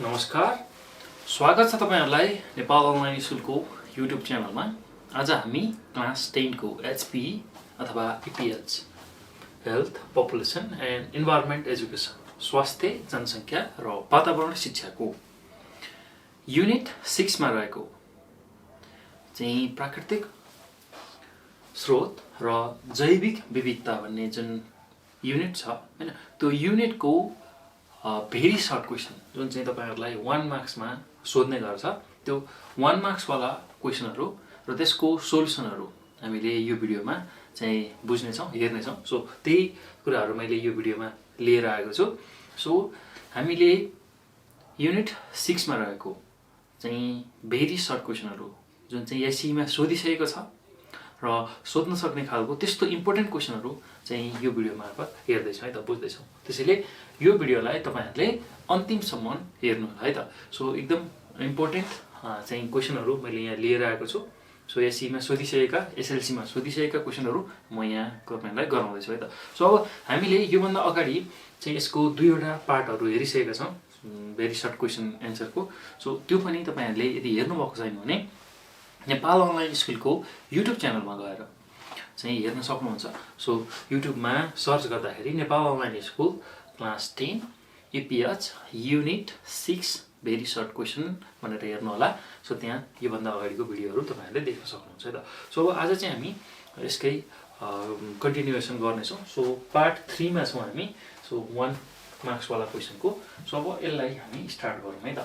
नमस्कार, स्वागत छ तपाईहरुलाई नेपाल अनलाइन स्कुलको युट्युब च्यानलमा। आज हामी क्लास 10 को HPE अथवा EPH health, population and environment education स्वास्थ्य, जनसंख्या र वातावरण शिक्षाको युनिट 6 मा रहेको चाहिँ प्राकृतिक स्रोत र जैविक विविधता भन्ने जुन युनिट छ हैन, त्यो युनिटको भेरी सर्ट क्वेशन जुन चाहिँ तपाईहरुलाई 1 मार्क्स मा सोध्ने गर्छ, त्यो 1 मार्क्स वाला क्वेशनहरु र त्यसको सोलुसनहरु हामीले यो भिडियोमा चाहिँ बुझ्ने छौं, हेर्ने छौं। सो त्यही कुराहरु मैले यो भिडियोमा लिएर आएको छु। सो हामीले युनिट 6 मा रहेको चाहिँ भेरी सर्ट क्वेशनहरु जुन चाहिँ एसई मा सोधिसकेको छ र सोध्न सक्ने खालको त्यस्तो इम्पोर्टेन्ट क्वेशनहरु चाहिँ यो भिडियो मार्फत हेर्दै छौं है त, बुझ्दै छौं। त्यसैले यो भिडियोलाई तपाईहरुले अन्तिमसम्म हेर्नु होला है त। सो एकदम इम्पोर्टेन्ट चाहिँ क्वेशनहरु मैले यहाँ लिएर आएको छु। सो एसई मा सोधिसकेका, एसएलसी मा सोधिसकेका क्वेशनहरु म यहाँ तपाईहरुलाई गराउँदै छु है त। सो अब हामीले यो भन्दा अगाडि चाहिँ यसको दुईवटा पार्टहरु हेरिसकेका छौं, भेरी सर्ट क्वेशन एन्सरको। सो त्यो पनि तपाईहरुले यदि हेर्नु भएको छैन भने नेपाल अनलाइन स्कुलको युट्युब च्यानलमा गएर चाहिँ हेर्न सक्नुहुन्छ। सो युट्युबमा सर्च गर्दाखेरि Nepal online school class 10 EPH unit 6 very short question भनेर हेर्नु होला। सो त्यहाँ यो भन्दा अगाडिको भिडियोहरु तपाईहरुले देख्न सक्नुहुन्छ है त। सो अब आज चाहिँ हामी यसकै कन्टिन्युएसन गर्ने छौं। सो पार्ट 3 मा छौं हामी। सो 1 मार्क्स वाला क्वेशनको। सो अब यसलाई हामी स्टार्ट गरौँ है त।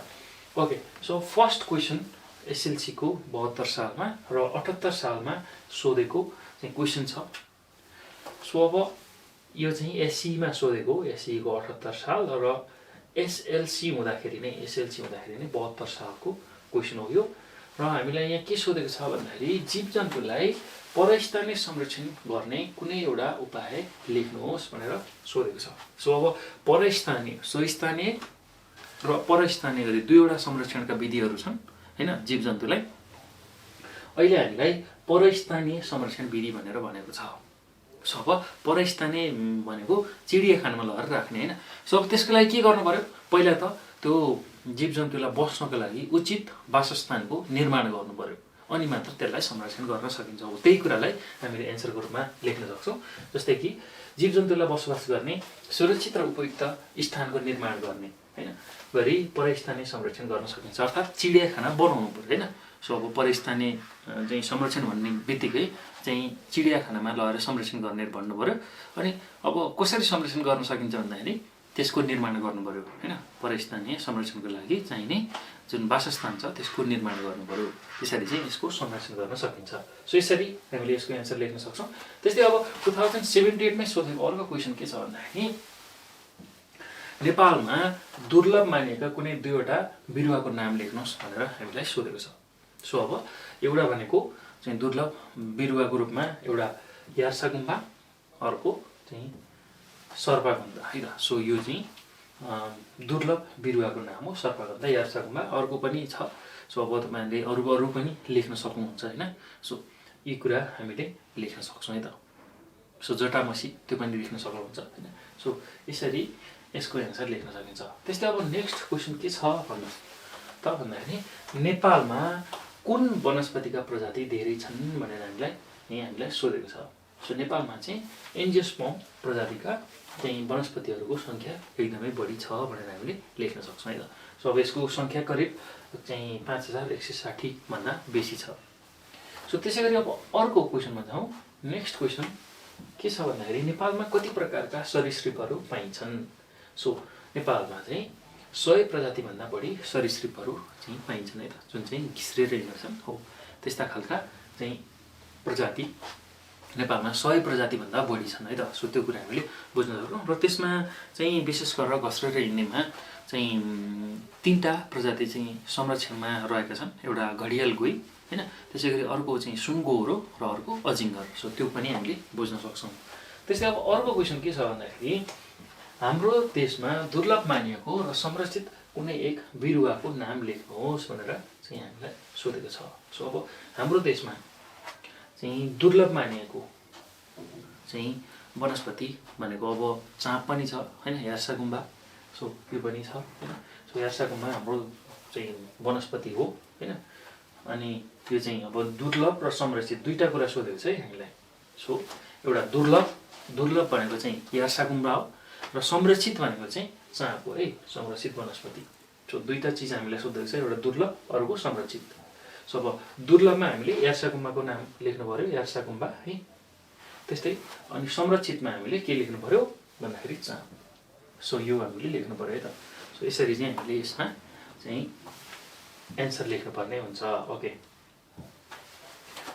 Okay, so first question SLC को 72 सालमा र 78 सालमा सोधेको चाहिँ क्वेशन छ। सो अब यो चाहिँ एसई मा सोधेको, एसई को 78 साल र एसएलसी हुँदाखेरि नै 72 सालको क्वेशन हो यो। र हामीलाई यहाँ के सोधेको छ भन्दाखेरि जीवजन्तुलाई परस्थानीय संरक्षण गर्ने कुनै एउटा उपाय लेख्नुहोस् भनेर सोधेको छ। सो अब परस्थानीय, स्थानीय र परस्थानीय गरी दुईवटा संरक्षणका विधिहरु छन् हैन जीवजन्तुलाई। अहिले हामीलाई परस्थानीय संरक्षण विधि भनेर भनेको छ। सो अब परस्थानीय भनेको चिडियाखानामा लगेर राख्ने हैन। सो अब त्यसको लागि के गर्नु पर्यो? पहिला त त्यो जीवजन्तुलाई बस्नको लागि उचित वासस्थानको निर्माण गर्नु पर्यो, अनि मात्र त्यसलाई संरक्षण गर्न सकिन्छ। हो, त्यही कुरालाई हामीले एन्सरको रूपमा लेख्न सक्छौं। जस्तै कि जीवजन्तुलाई बसोबास गर्ने सुरक्षित र उपयुक्त स्थानको निर्माण गर्ने हैन गरी परस्थानीय संरक्षण गर्न सकिन्छ, अर्थात् चिडियाखाना बनाउनु पर्यो हैन। सो अब परस्थानीय चाहिँ संरक्षण भन्ने बित्तिकै चाहिँ चिडियाखानामा लगेर संरक्षण गर्ने भन्नु पर्यो। अनि अब कसरी संरक्षण गर्न सकिन्छ भन्दाखेरि त्यसको निर्माण गर्नु पर्यो हैन। परस्थानीय संरक्षणको लागि चाहिने जुन वासस्थान छ त्यसको निर्माण गर्नु पर्यो। त्यसरी चाहिँ यसको संरक्षण गर्न सकिन्छ। सो यसरी हामीले यसको एन्सर लेख्न सक्छौं। त्यस्तै अब 2078 मै सोधेको अर्को क्वेशन के छ भन्दाखेरि नेपालमा दुर्लभ मानिएका कुनै दुईवटा बिरुवाको नाम लेख्नुहोस् भनेर हामीलाई सोधेको छ। सो अब एउटा भनेको चाहिँ दुर्लभ बिरुवाको रूपमा एउटा यार्सागुम्बा, अर्को चाहिँ सर्पागन्धा है त। सो यो चाहिँ दुर्लभ बिरुवाको नाम हो, सर्पागन्धा, यार्सागुम्बा। अर्को पनि छ। सो अब तपाईहरुले अरु पनि लेख्न सक्नुहुन्छ हैन। सो यी कुरा हामीले लेख्न सक्छौं है त। सो जटामसी त्यो पनि लेख्न सक्नुहुन्छ हैन। सो यसरी यसको एन्सर लेख्न सकिन्छ। त्यस्तै अब नेक्स्ट क्वेशन के छ भन्नुस् त भन्दाखेरि नेपालमा कुन वनस्पतिका प्रजाति धेरै छन् भनेर हामीलाई सोधेको छ। सो नेपालमा चाहिँ एन्जियोस्पर्म प्रजातिका चाहिँ वनस्पतिहरुको संख्या एकदमै बढी छ भनेर हामीले लेख्न सक्छौं है त। सो अब यसको संख्या करिब चाहिँ 5160 भन्दा बेसी छ। सो त्यसैगरी अब अर्को क्वेशनमा जाउँ। नेक्स्ट क्वेशन के छ भन्दाखेरि नेपालमा कति प्रकारका सरीसृपहरु पाइन्छन्? सो नेपालमा चाहिँ 100 प्रजाति भन्दा बढी सरीसृपहरु चाहिँ पाइन्छन् है त, जुन चाहिँ घिस्रेर हिँड्छन्। हो, त्यस्ता खालका चाहिँ प्रजाति नेपालमा 100 प्रजाति भन्दा बढी छन् है त। सो त्यो कुरा हामीले बुझ्न सक्छौं। र त्यसमा चाहिँ विशेष गरेर घस्रेर हिँड्नेमा चाहिँ 3टा प्रजाति चाहिँ संरक्षणमा रहेका छन्। एउटा घडियाल गोही हैन, त्यसैगरी अर्को चाहिँ सुनगोरो र अर्को अजिङ्गर। सो त्यो पनि हामीले बुझ्न सक्छौं। त्यसै अब अर्को क्वेशन के छ भन्दाखेरि हाम्रो देशमा दुर्लभ मानिएको र संरक्षित कुनै एक बिरुवाको नाम लेख्नुहोस् भनेर चाहिँ हामीलाई सोधेको छ। सो अब हाम्रो देशमा चाहिँ दुर्लभ मानिएको चाहिँ वनस्पति भनेको अब चाँप पनि छ हैन, यार्सागुम्बा सो यो पनि छ हैन। सो यार्साकुममा हाम्रो चाहिँ वनस्पति हो हैन। अनि यो चाहिँ अब दुर्लभ र संरक्षित दुईटा कुरा सोधेको छ है हामीलाई। सो एउटा दुर्लभ भनेको चाहिँ यार्साकुम्बा हो र संरक्षित भनेको चाहिँ चाँप हो है, संरक्षित वनस्पति। सो दुईटा चिज हामीलाई सोधेको छ, एउटा दुर्लभ अर्को संरक्षित। सो अब दुर्लभमा हामीले यार्साकुम्बाको नाम लेख्नु पर्यो, यार्साकुम्बा है। त्यस्तै अनि संरक्षितमा हामीले के लेख्नु पर्यो भन्दाखेरि चाँप। सो यो हामीले लेख्नु पर्यो है त। सो यसरी चाहिँ हामीले यसमा चाहिँ एन्सर लेख्नुपर्ने हुन्छ। ओके,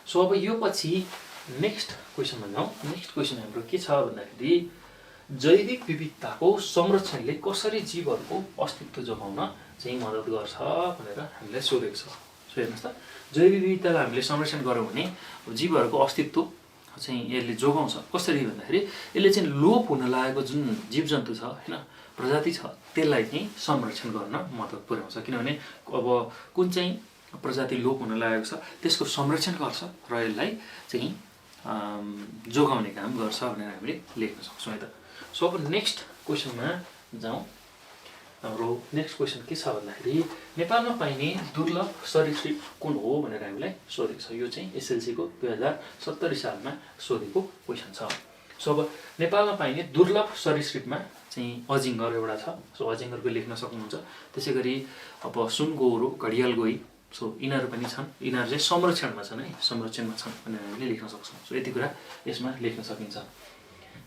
सो अब यो पछि नेक्स्ट क्वेसनमा जाउँ। नेक्स्ट क्वेसन हाम्रो के छ भन्दाखेरि जैविक विविधताको संरक्षणले कसरी जीवहरूको अस्तित्व जोगाउन चाहिँ मद्दत गर्छ भनेर हामीलाई सोधेको छ। सो हेर्नुहोस् त, जैविक विविधतालाई हामीले संरक्षण गऱ्यौँ भने जीवहरूको अस्तित्व चाहिँ यसले जोगाउँछ। कसरी भन्दाखेरि यसले चाहिँ लोप हुन लागेको जुन जीवजन्तु छ हैन, प्रजाति छ, त्यसलाई चाहिँ संरक्षण गर्न मद्दत पुर्याउँछ। किनभने अब कुन चाहिँ प्रजाति लोप हुन लागेको छ त्यसको संरक्षण गर्छ र यसलाई चाहिँ जोगाउने काम गर्छ भनेर हामीले लेख्न सक्छौँ है त। सो अब नेक्स्ट क्वेसनमा जाउँ। हाम्रो नेक्स्ट क्वेसन के छ भन्दाखेरि नेपालमा पाइने दुर्लभ सरीसृप कुन हो भनेर हामीलाई सोधेको छ। यो चाहिँ एसएलसीको 2070 सालमा सोधेको क्वेसन छ। सो अब नेपालमा पाइने दुर्लभ सरीसृपमा चाहिँ अजिङ्गर एउटा छ। सो अजिङ्गरको लेख्न सक्नुहुन्छ। त्यसै गरी अब सुनगौरो, घडियाल गोही, सो यिनीहरू पनि छन्। यिनीहरू चाहिँ संरक्षणमा छन् है, संरक्षणमा छन् भनेर हामीले लेख्न सक्छौँ। सो यति कुरा यसमा लेख्न सकिन्छ।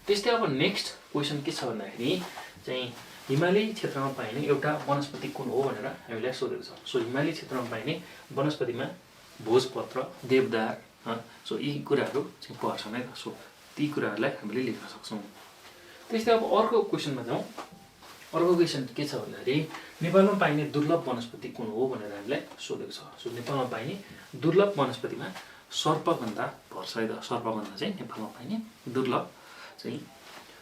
त्यस्तै अब नेक्स्ट क्वेसन के छ भन्दाखेरि चाहिँ हिमाली क्षेत्रमा पाइने एउटा वनस्पति कुन हो भनेर हामीलाई सोधेको छ। सो हिमाली क्षेत्रमा पाइने वनस्पतिमा भोजपत्र, देवदार, सो यी कुराहरू चाहिँ पर्छन् है त। सो ती कुराहरूलाई हामीले लेख्न सक्छौँ। त्यस्तै अब अर्को क्वेसनमा जाउँ। अर्को क्वेसन के छ भन्दाखेरि नेपालमा पाइने दुर्लभ वनस्पति कुन हो भनेर हामीलाई सोधेको छ। सो नेपालमा पाइने दुर्लभ वनस्पतिमा सर्पगन्धा पर्छ है त। सर्पगन्धा चाहिँ नेपालमा पाइने दुर्लभ चाहिँ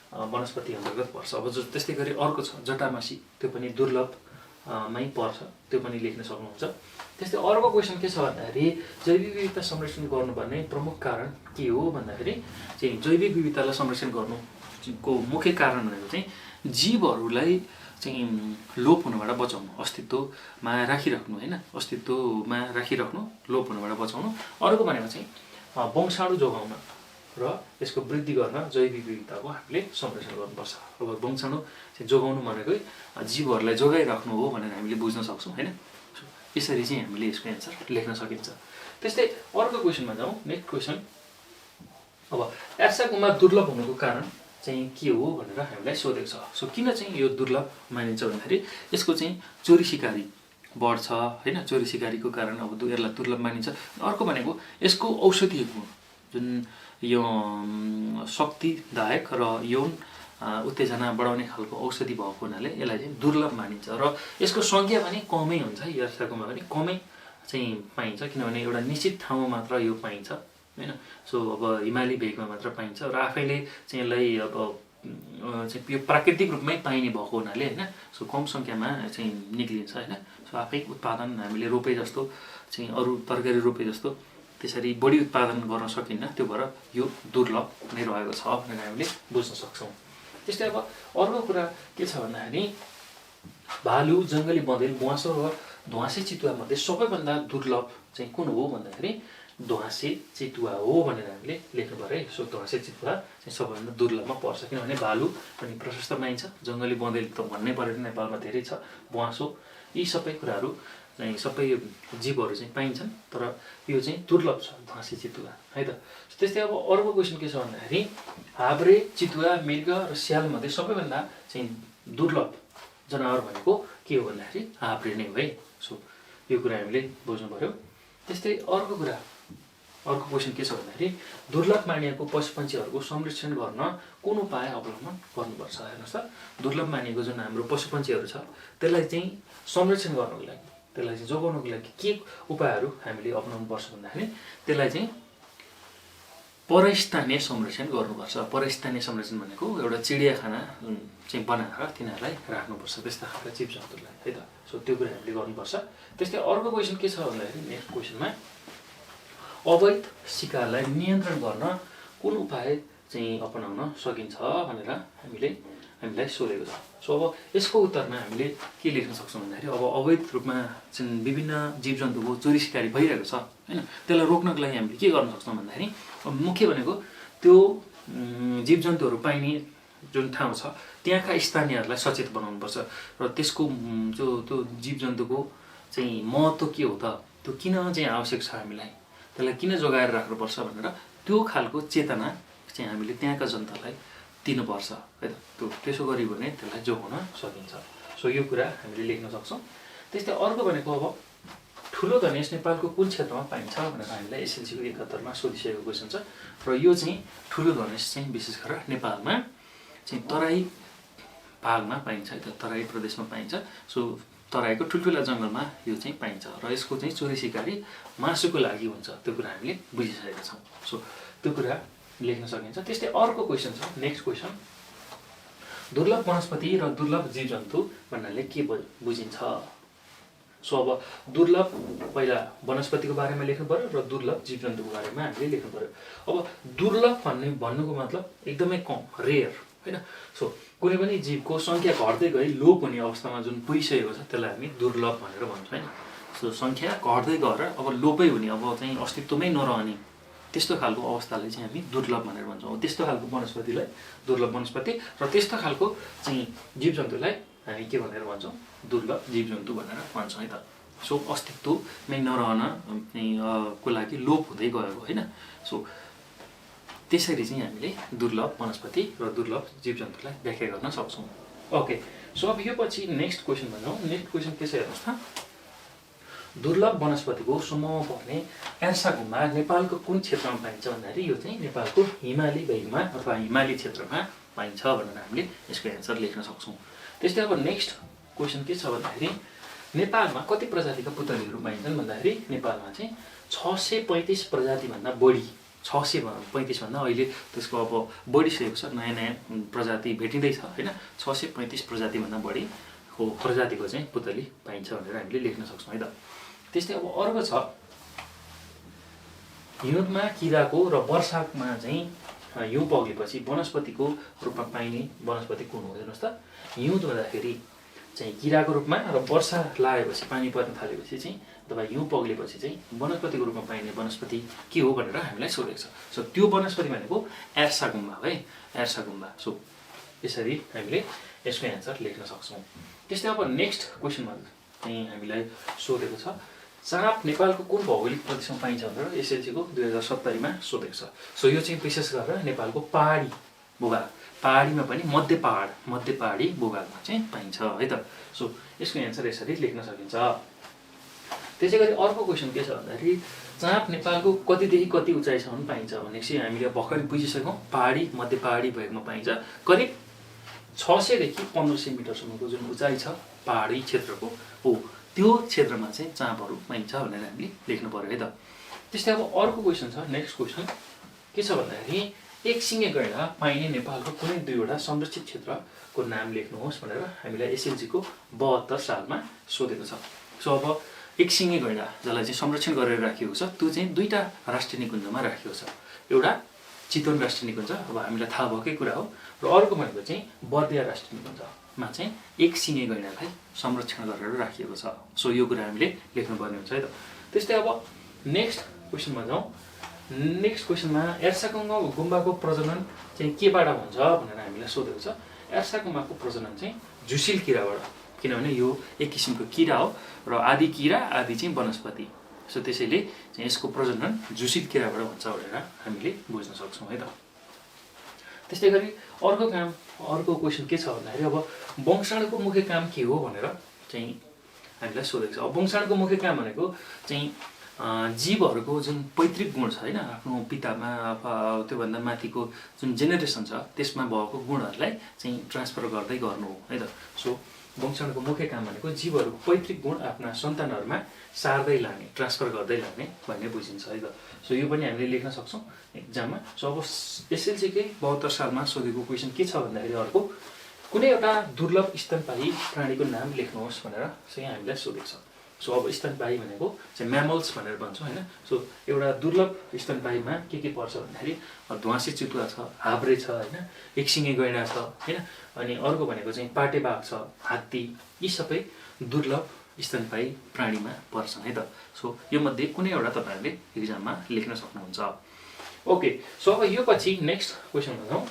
वनस्पति अन्तर्गत पर्छ। अब त्यस्तै गरी अर्को छ जटामासी, त्यो पनि दुर्लभमै पर्छ, त्यो पनि लेख्न सक्नुहुन्छ। त्यस्तै अर्को क्वेसन के छ भन्दाखेरि जैविक विविधता संरक्षण गर्नुपर्ने प्रमुख कारण के हो भन्दाखेरि चाहिँ जैविक विविधतालाई संरक्षण गर्नुको मुख्य कारण भनेको चाहिँ जीवहरूलाई चाहिँ लोप हुनबाट बचाउनु, अस्तित्वमा राखिराख्नु हैन, अस्तित्वमा राखिराख्नु, लोप हुनबाट बचाउनु। अर्को भनेको चाहिँ वंशाणु जोगाउन र यसको वृद्धि गर्न जैविक विविधताको हामीले संरक्षण गर्नुपर्छ। अब वंशाणु चाहिँ जोगाउनु भनेकै जीवहरूलाई जोगाइराख्नु हो भनेर हामीले बुझ्न सक्छौँ हैन। यसरी चाहिँ हामीले यसको एन्सर लेख्न सकिन्छ। त्यस्तै अर्को क्वेसनमा जाउँ। नेक्स्ट क्वेसन, अब यार्साकुम्बा दुर्लभ हुनुको कारण चाहिँ के हो भनेर हामीलाई सोधेको छ। सो किन चाहिँ यो दुर्लभ मानिन्छ भन्दाखेरि यसको चाहिँ चोरी सिकारी बढ्छ हैन। चोरी सिकारीको कारण अब यसलाई दुर्लभ मानिन्छ। अर्को भनेको यसको औषधीय गुण जुन यो शक्तिदायक र यौन उत्तेजना बढाउने खालको औषधि भएको हुनाले यसलाई चाहिँ दुर्लभ मानिन्छ र यसको संख्या पनि कमै हुन्छ। यार्साकुम्बा पनि कमै चाहिँ पाइन्छ किनभने एउटा निश्चित ठाउँमा मात्र यो पाइन्छ हैन। सो अब हिमाली भेगमा मात्र पाइन्छ र आफैले चाहिँ यसलाई अब चाहिँ यो प्राकृतिक रूपमै पाइने भएको हुनाले हैन। सो कम संख्यामा चाहिँ निक्लिन्छ हैन। सो आफै उत्पादन हामीले रोपे जस्तो चाहिँ अरू तरकारी रोपे जस्तो त्यसरी बढी उत्पादन गर्न सकिन्न। त्यो भएर यो दुर्लभ नै रहेको छ भनेर हामीले बुझ्न सक्छौँ। त्यस्तै अब अर्को कुरा के छ भन्दाखेरि भालु, जङ्गली बँदेल, ब्वाँसो र ध्वाँसे चितुवा मध्ये सबैभन्दा दुर्लभ चाहिँ कुन हो भन्दाखेरि ध्वाँसे चितुवा हो भनेर हामीले लेख्नु पर्यो है। सो ध्वाँसे चितुवा चाहिँ सबैभन्दा दुर्लभमा पर्छ किनभने भालु पनि प्रशस्त पाइन्छ, जङ्गली बँदेल त भन्नै परेन, नेपालमा धेरै छ, ब्वाँसो, यी सबै कुराहरू चाहिँ सबै जीवहरू चाहिँ पाइन्छन् तर यो चाहिँ दुर्लभ छ ध्वाँसे चितुवा है त। त्यस्तै अब अर्को क्वेसन के छ भन्दाखेरि हाब्रे, चितुवा, मृग र स्याल मध्ये सबैभन्दा चाहिँ दुर्लभ जनावर भनेको के हो भन्दाखेरि हाब्रे नै हो है। सो यो कुरा हामीले बुझ्नु पर्यो। त्यस्तै अर्को क्वेसन के छ भन्दाखेरि दुर्लभ मानिएको पशुपन्छीहरूको संरक्षण गर्न कुन उपाय अवलम्बन गर्नुपर्छ। हेर्नुहोस् त, दुर्लभ मानिएको जुन हाम्रो पशुपन्छीहरू छ त्यसलाई चाहिँ संरक्षण गर्नको लागि, त्यसलाई चाहिँ जोगाउनको लागि के उपायहरू हामीले अपनाउनु पर्छ भन्दाखेरि त्यसलाई चाहिँ परस्थानीय संरक्षण गर्नुपर्छ। परस्थानीय संरक्षण भनेको एउटा चिडियाखाना चाहिँ बनाएर तिनीहरूलाई राख्नुपर्छ, त्यस्ता खालका जीवजन्तुलाई है त। सो त्यो कुरा हामीले गर्नुपर्छ। त्यस्तै अर्को क्वेसन के छ भन्दाखेरि नेक्स्ट क्वेसनमा अवैध शिकारलाई नियन्त्रण गर्न कुन उपाय चाहिँ अपनाउन सकिन्छ भनेर हामीले हामीलाई सोधेको छ। सो अब यसको उत्तरमा हामीले के लेख्न सक्छौँ भन्दाखेरि अब अवैध रूपमा चाहिँ विभिन्न जीवजन्तुको चोरी सिकारी भइरहेको छ हैन, त्यसलाई रोक्नको लागि हामीले के गर्न सक्छौँ भन्दाखेरि मुख्य भनेको त्यो जीवजन्तुहरू पाइने जुन ठाउँ छ त्यहाँका स्थानीयहरूलाई सचेत बनाउनुपर्छ र त्यसको त्यो जीवजन्तुको चाहिँ महत्त्व के हो त, त्यो किन चाहिँ आवश्यक छ, हामीलाई त्यसलाई किन जोगाएर राख्नुपर्छ भनेर त्यो खालको चेतना चाहिँ हामीले त्यहाँका जनतालाई दिनुपर्छ है त। त्यसो गऱ्यो भने त्यसलाई जोगाउन सकिन्छ। सो यो कुरा हामीले लेख्न सक्छौँ। त्यस्तै अर्को भनेको अब ठुलो धनेश नेपालको कुन क्षेत्रमा पाइन्छ भनेर हामीलाई एसएलसीको 71 मा सोधिसकेको क्वेसन छ र यो चाहिँ ठुलो धनेश चाहिँ विशेष गरेर नेपालमा चाहिँ तराई भागमा पाइन्छ है त, तराई प्रदेशमा पाइन्छ। सो तराईको ठुल्ठुला जङ्गलमा यो चाहिँ पाइन्छ र यसको चाहिँ चोरी सिकारी मासुको लागि हुन्छ, त्यो कुरा हामीले बुझिसकेका छौँ। सो त्यो कुरा लेख्न सकिन्छ। त्यस्तै अर्को क्वेसन छ, नेक्स्ट क्वेसन, दुर्लभ वनस्पति र दुर्लभ जीवजन्तु भन्नाले के बुझिन्छ। सो अब दुर्लभ पहिला वनस्पतिको बारेमा लेख्नु पर्यो र दुर्लभ जीवजन्तुको बारेमा हामीले लेख्नु पर्यो। अब दुर्लभ भन्नुको मतलब एकदमै कम, रेयर हैन। सो कुनै पनि जीवको सङ्ख्या घट्दै गई लोप हुने अवस्थामा जुन पुगिसकेको छ त्यसलाई हामी दुर्लभ भनेर भन्छौँ हैन। सो सङ्ख्या घट्दै गएर अब लोपै हुने, अब चाहिँ अस्तित्वमै नरहने त्यस्तो खालको अवस्थालाई चाहिँ हामी दुर्लभ भनेर भन्छौँ। त्यस्तो खालको वनस्पतिलाई दुर्लभ वनस्पति र त्यस्तो खालको चाहिँ जीवजन्तुलाई हामी के भनेर भन्छौँ, दुर्लभ जीवजन्तु भनेर भन्छौँ है त। सो अस्तित्वमै नरहन को लागि लोप हुँदै गएको होइन। सो त्यसरी चाहिँ हामीले दुर्लभ वनस्पति र दुर्लभ जीवजन्तुलाई व्याख्या गर्न सक्छौँ। ओके, सो अब यो पछि नेक्स्ट क्वेसन भनौँ। नेक्स्ट क्वेसन के छ हेर्नुहोस् त, दुर्लभ वनस्पतिको समूह पर्ने एर्सा गुम्बा नेपालको कुन क्षेत्रमा पाइन्छ भन्दाखेरि यो चाहिँ नेपालको हिमाली भेगमा अथवा हिमाली क्षेत्रमा पाइन्छ भनेर हामीले यसको एन्सर लेख्न सक्छौँ। त्यस्तै अब नेक्स्ट क्वेसन के छ भन्दाखेरि नेपालमा कति प्रजातिका पुतलीहरू पाइन्छन् भन्दाखेरि नेपालमा चाहिँ 635 प्रजातिभन्दा बढी, 635 भन्दा अहिले त्यसको अब बढिसकेको छ, नयाँ नयाँ प्रजाति भेटिँदैछ होइन। 635 प्रजातिभन्दा बढी हो प्रजातिको चाहिँ पुतली पाइन्छ भनेर हामीले लेख्न सक्छौँ है त। त्यस्तै अब अर्को छ, हिउँदमा किराको र वर्षामा चाहिँ हिउँ पग्लेपछि वनस्पतिको रूपमा पाइने वनस्पति कुन हो हेर्नुहोस् त। हिउँद हुँदाखेरि चाहिँ किराको रूपमा र वर्षा लागेपछि पानी पर्न थालेपछि चाहिँ अथवा हिउँ पग्लेपछि चाहिँ वनस्पतिको रूपमा पाइने वनस्पति के हो भनेर हामीलाई सोधेको छ। सो त्यो वनस्पति भनेको एर्सा गुम्बा है, एर्सा गुम्बा। सो यसरी हामीले यसको एन्सर लेख्न सक्छौँ। त्यस्तै अब नेक्स्ट क्वेसनमा चाहिँ हामीलाई सोधेको छ, चाँप नेपालको कुन भौगोलिक प्रदेशमा पाइन्छ भनेर एसएलसीको 2070 मा सोधेको छ। सो यो चाहिँ विशेष गरेर नेपालको पहाडी भूभाग, पहाडीमा पनि मध्य पहाडी भूभागमा चाहिँ पाइन्छ है त। सो यसको एन्सर यसरी लेख्न सकिन्छ। त्यसै गरी अर्को क्वेसन के छ भन्दाखेरि चाँप नेपालको कतिदेखि कति उचाइसम्म पाइन्छ भनेपछि हामीले भर्खरै बुझिसक्यौँ, पहाडी मध्य पहाडी भेगमा पाइन्छ। करिब 600 देखि 1500 मिटरसम्मको जुन उचाइ छ पहाडी क्षेत्रको हो त्यो क्षेत्रमा चाहिँ चाँपहरू पाइन्छ भनेर हामीले लेख्नु पर्यो है त। त्यस्तै अब अर्को क्वेसन छ, नेक्स्ट क्वेसन के छ भन्दाखेरि एक सिङे गैंडा पाइने नेपालको कुनै दुईवटा संरक्षित क्षेत्रको नाम लेख्नुहोस् भनेर हामीलाई एसएलसीको 72 सालमा सोधेको छ। सो अब एक सिङे गैंडा जसलाई चाहिँ संरक्षण गरेर राखिएको छ त्यो चाहिँ दुईटा राष्ट्रिय निकुञ्जमा राखिएको छ। एउटा चितवन राष्ट्रिय निकुञ्ज, अब हामीलाई थाहा भएकै कुरा हो, र अर्को भनेको चाहिँ बर्दिया राष्ट्रिय निकुञ्जमा चाहिँ एक सिङे गैंडालाई संरक्षण गरेर राखिएको छ। सो यो कुरा हामीले लेख्नुपर्ने हुन्छ है त। त्यस्तै अब नेक्स्ट क्वेसनमा जाउँ। नेक्स्ट क्वेसनमा एर्सा गुम्बाको प्रजनन चाहिँ केबाट हुन्छ भनेर हामीलाई सोधेको छ। एर्सा गुम्बाको प्रजनन चाहिँ झुसिल किराबाट, किनभने यो एक किसिमको किरा हो र आदि किरा आदि चाहिँ वनस्पति। सो त्यसैले चाहिँ यसको प्रजनन झुसिल किराबाट हुन्छ भनेर हामीले बुझ्न सक्छौँ है त। त्यस्तै गरी अर्को क्वेसन के छ भन्दाखेरि अब वंशाणुको मुख्य काम के हो भनेर चाहिँ हामीलाई सोधेको छ। अब वंशाणुको मुख्य काम भनेको चाहिँ जीवहरूको जुन पैतृक गुण छ होइन, आफ्नो पितामा अथवा त्योभन्दा माथिको जुन जेनेरेसन छ त्यसमा भएको गुणहरूलाई चाहिँ ट्रान्सफर गर्दै गर्नु हो है त। सो वंशाणुको मुख्य काम भनेको जीवहरूको पैतृक गुण आफ्ना सन्तानहरूमा सार्दै लाने, ट्रान्सफर गर्दै लाने भन्ने बुझिन्छ है त। सो यो पनि हामीले लेख्न सक्छौँ एक्जाममा। सो अब एसएलसीकै 72 सालमा सोधेको क्वेसन के छ भन्दाखेरि अर्को कुनै एउटा दुर्लभ स्तनपायी प्राणीको नाम लेख्नुहोस् भनेर चाहिँ हामीलाई सोधेको छ। सो अब स्तनपायी भनेको चाहिँ म्यामल्स भनेर भन्छौँ हैन। सो एउटा दुर्लभ स्तनपायीमा के पर्छ भन्दाखेरि ध्वाँसे चितुवा छ, हाब्रे छ हैन, एकसिङे गैँडा छ हैन, अनि अर्को भनेको चाहिँ पाटे बाघ छ, हात्ती, यी सबै दुर्लभ स्तनपायी प्राणीमा पर्छन् है त। सो यो मध्ये कुनै एउटा तपाईहरुले एक्जाममा लेख्न सक्नुहुन्छ। ओके, सो अब यो पछि नेक्स्ट क्वेशन भनौँ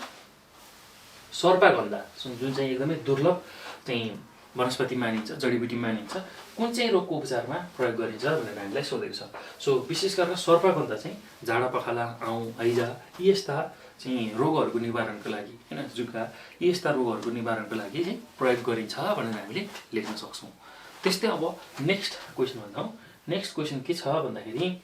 सर्पागन्धा जुन चाहिँ एकदमै दुर्लभ चाहिँ वनस्पति मानिन्छ, जडीबुटी मानिन्छ, कुन चाहिँ रोगको उपचारमा प्रयोग गरिन्छ भनेर हामीलाई सोधेको छ। सो विशेष गरेर सर्पागन्धा चाहिँ झाडा पखाला, आउँ, हैजा यी यस्ता चाहिँ रोगहरूको निवारणको लागि हैन, जुका यी यस्ता रोगहरूको निवारणको लागि चाहिँ प्रयोग गरिन्छ भनेर हामीले लेख्न सक्छौँ। त्यस्तै अब नेक्स्ट क्वेशन भन्छौँ। नेक्स्ट क्वेशन के छ भन्दाखेरि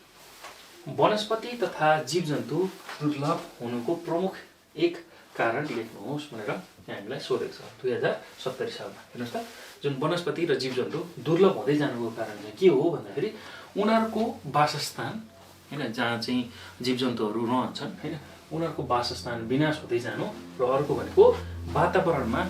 वनस्पति तथा जीवजन्तु दुर्लभ हुनुको प्रमुख एक कारण लेख्नुहोस् भनेर हामीलाई सोधेको छ 2070 सालमा। हेर्नुहोस् त, जुन वनस्पति र जीवजन्तु दुर्लभ हुँदै जानुको कारण चाहिँ के हो भन्दाखेरि उनीहरूको वासस्थान हैन, जहाँ चाहिँ जीवजन्तुहरू रहन्छन् हैन, उनीहरूको वासस्थान विनाश हुँदै जानु, र अर्को भनेको वातावरणमा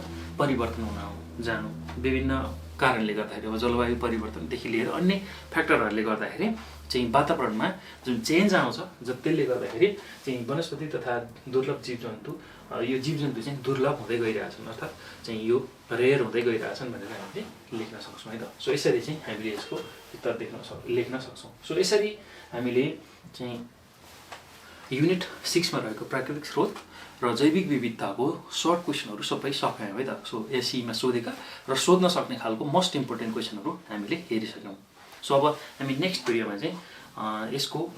परिवर्तन हुन जानु। विभिन्न कारणले गर्दाखेरि अब जलवायु परिवर्तनदेखि लिएर अन्य फ्याक्टरहरूले गर्दाखेरि चाहिँ वातावरणमा जुन चेन्ज आउँछ, त्यसले गर्दाखेरि चाहिँ वनस्पति तथा दुर्लभ जीवजन्तु यो जीवजन्तु चाहिँ दुर्लभ हुँदै गइरहेछन्, अर्थात् चाहिँ यो रेयर हुँदै गइरहेछन् भनेर हामीले लेख्न सक्छौँ है त। सो यसरी चाहिँ हामीले यसको उत्तर लेख्न सक्छौँ। सो यसरी हामीले चाहिँ युनिट 6 मा रहेको प्राकृतिक स्रोत र जैविक विविधताको सर्ट क्वेशनहरू सबै सक्यौँ है त। सो एससीमा सोधेका र सोध्न सक्ने खालको मोस्ट इम्पोर्टेन्ट क्वेशनहरू हामीले हेरिसक्यौँ। सो अब हामी नेक्स्ट भिडियोमा चाहिँ यसको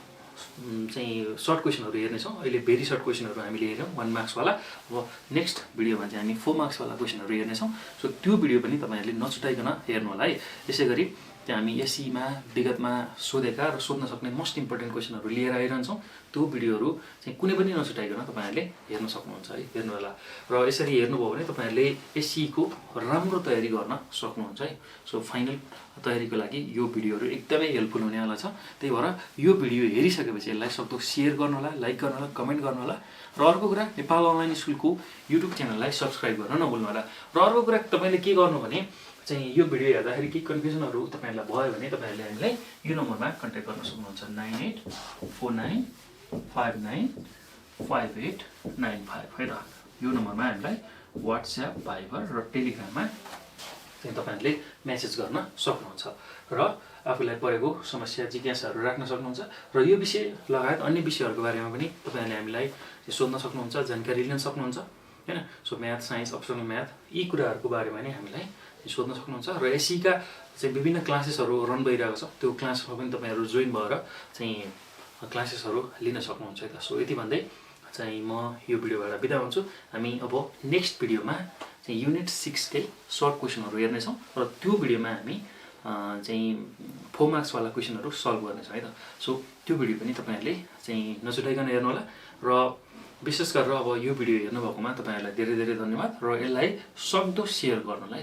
चाहिँ सर्ट क्वेशनहरू हेर्नेछौँ। अहिले भेरी सर्ट क्वेशनहरू हामीले हेर्यौँ 1 मार्क्स वाला। अब नेक्स्ट भिडियोमा चाहिँ हामी 4 मार्क्स वाला क्वेशनहरू हेर्नेछौँ। सो त्यो भिडियो पनि तपाईहरुले नछुटाइकन हेर्नु होला है। त्यसै गरी त्यहाँ हामी एससीमा विगतमा सोधेका र सोध्न सक्ने मोस्ट इम्पोर्टेन्ट क्वेशनहरू लिएर आइरहन्छौँ। त्यो भिडियोहरू चाहिँ कुनै पनि नछुटाइकन तपाईहरुले हेर्न सक्नुहुन्छ है, हेर्नु होला। र यसरी हेर्नुभयो भने तपाईहरुले एससीको राम्रो तयारी गर्न सक्नुहुन्छ है। सो फाइनल तयारीको लागि यो भिडियोहरू एकदमै हेल्पफुल हुनेवाला छ। त्यही भएर यो भिडियो हेरिसकेपछि यसलाई सक्दो शेयर गर्नु होला, लाइक गर्नु होला, कमेन्ट गर्नु होला। र अर्को कुरा नेपाल अनलाइन स्कुलको युट्युब च्यानललाई सब्स्क्राइब गर्न नभुल्नु होला। र अर्को कुरा तपाईले के गर्नु भने चाहिँ यो भिडियो हेर्दाखेरि केही कन्फ्युजनहरू तपाईहरुलाई भयो भने तपाईहरुले हामीलाई यो नम्बरमा कन्ट्याक्ट गर्न सक्नुहुन्छ 9849595895 है त। यो नम्बरमा हामीलाई व्हाट्सएप, भाइबर र टेलिग्राममा चाहिँ तपाईहरुले मेसेज गर्न सक्नुहुन्छ र आफूलाई परेको समस्या जिज्ञासाहरू राख्न सक्नुहुन्छ। र यो विषय लगायत अन्य विषयहरूको बारेमा पनि तपाईहरुले हामीलाई सोध्न सक्नुहुन्छ, जानकारी लिन सक्नुहुन्छ हैन। So math, science, optional math यी कुराहरूको बारेमा नै हामीलाई सोध्न सक्नुहुन्छ। र एससीका चाहिँ विभिन्न क्लासेसहरू रन भइरहेको छ, त्यो क्लासमा पनि तपाईहरु जोइन भएर चाहिँ क्लासेसहरू लिन सक्नुहुन्छ है त। सो यति भन्दै चाहिँ म यो भिडियोबाट बिदा हुन्छु। हामी अब नेक्स्ट भिडियोमा चाहिँ युनिट 6 कै सर्ट क्वेशनहरू हेर्नेछौँ र त्यो भिडियोमा हामी चाहिँ 4 मार्क्स वाला क्वेशनहरू सल्भ गर्नेछौँ है त। सो त्यो भिडियो पनि तपाईहरुले चाहिँ नछुटाइकन हेर्नु होला। र विशेष गरेर अब यो भिडियो हेर्नुभएकोमा तपाईहरुलाई धेरै धेरै धन्यवाद। र यसलाई सक्दो शेयर गर्नु होला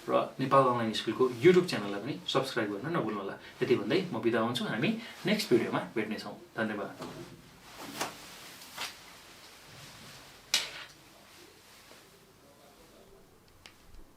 र नेपाल अनलाइन स्कुलको युट्युब च्यानललाई पनि सब्स्क्राइब गर्न नभुल्नु होला। यति भन्दै म बिदा हुन्छु। हामी नेक्स्ट भिडियोमा भेट्नेछौँ। धन्यवाद।